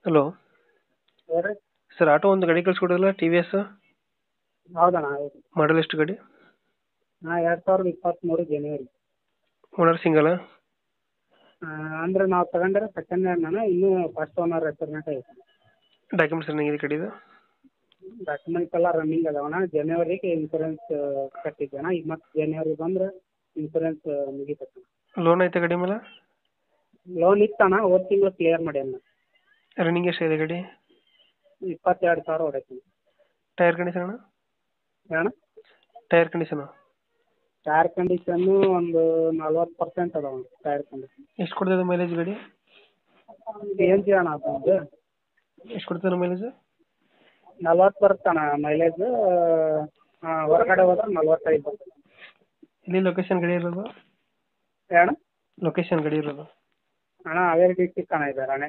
Hello ಹೇಳ್ರಿ. Sir, auto ಒಂದು ಗಾಡಿ ಕಳಿಸ್ಕೊಡಲ್ಲ, ಟಿ ವಿ ಎಸ್. ಹೌದಣ್ಣ, ಹೌದು. ಮಾಡಲ್ ಎಷ್ಟು ಗಾಡಿ? 2023 ಜನವರಿ. Owner single? ಅಂದ್ರೆ ನಾವು ತಗೊಂಡ್ರೆ ಸೆಕೆಂಡ್ ಹ್ಯಾಂಡ್ ಅಣ್ಣ, ಇನ್ನೂ ಫಸ್ಟ್ ಓನರ್ ಹೆಸರಿನಾಗ ಐತೆ. ಡಾಕ್ಯುಮೆಂಟ್ಸ್ ರನ್ನಿಂಗ್ ಇದೆ ಗಾಡಿದು? ಡಾಕ್ಯುಮೆಂಟ್ಸ್ ಎಲ್ಲ ರನ್ನಿಂಗ್ ಅದಾವಣ್ಣ. ಜನವರಿಗೆ ಇನ್ಸೂರೆನ್ಸ್ ಕಟ್ಟಿದ್ದೆಣ್ಣ. ಈಗ ಮತ್ತೆ ಜನವರಿ ಬಂದ್ರೆ ಇನ್ಸೂರೆನ್ಸ್ ಮುಗಿತೈತೆ. ಲೋನ್ ಐತೆ ಗಾಡಿ ಮೇಲೆ? ಲೋನ್ ಇತ್ತಣ್ಣ, ಹೋದ ತಿಂಗಳು ಕ್ಲಿಯರ್ ಮಾಡ್ಯಾನ. ರನ್ನಿಂಗ್ ಎಷ್ಟಿದೆ ಗಾಡಿ? 22,000 ಹೊಡೈತಿ. ಟೈರ್ ಕಂಡೀಷನ್ ಅಣ್ಣ? ಅಣ್ಣ, ಟೈರ್ ಕಂಡೀಷನು? ಟೈರ್ ಕಂಡೀಷನ್ನು ಒಂದು 40% ಅದಾವ ಟೈರ್ ಕಂಡೀಷನ್. ಎಷ್ಟು ಕೊಡ್ತದೆ ಮೈಲೇಜ್ ಗಾಡಿ? CNG ಅಣ್ಣ ಅದು. ಎಷ್ಟು ಕೊಡ್ತದೆ ಮೈಲೇಜ್? 40 ಬರುತ್ತಣ್ಣ ಮೈಲೇಜ್. ಹೊರಗಡೆ ಹೋದ್ರೆ 45 ಬರ್ತದೆ. ಇಲ್ಲಿ ಲೊಕೇಶನ್ ಗಾಡಿ ಇರೋದು? ಅಣ್ಣ, ಲೊಕೇಶನ್ ಗಾಡಿ ಇರೋದು? ಅಣ್ಣ ಹಾವೇರಿ ಡಿಸ್ಟಿಕ್ ಅಣ್ಣ, ಇದೆ ರಾಣೆ.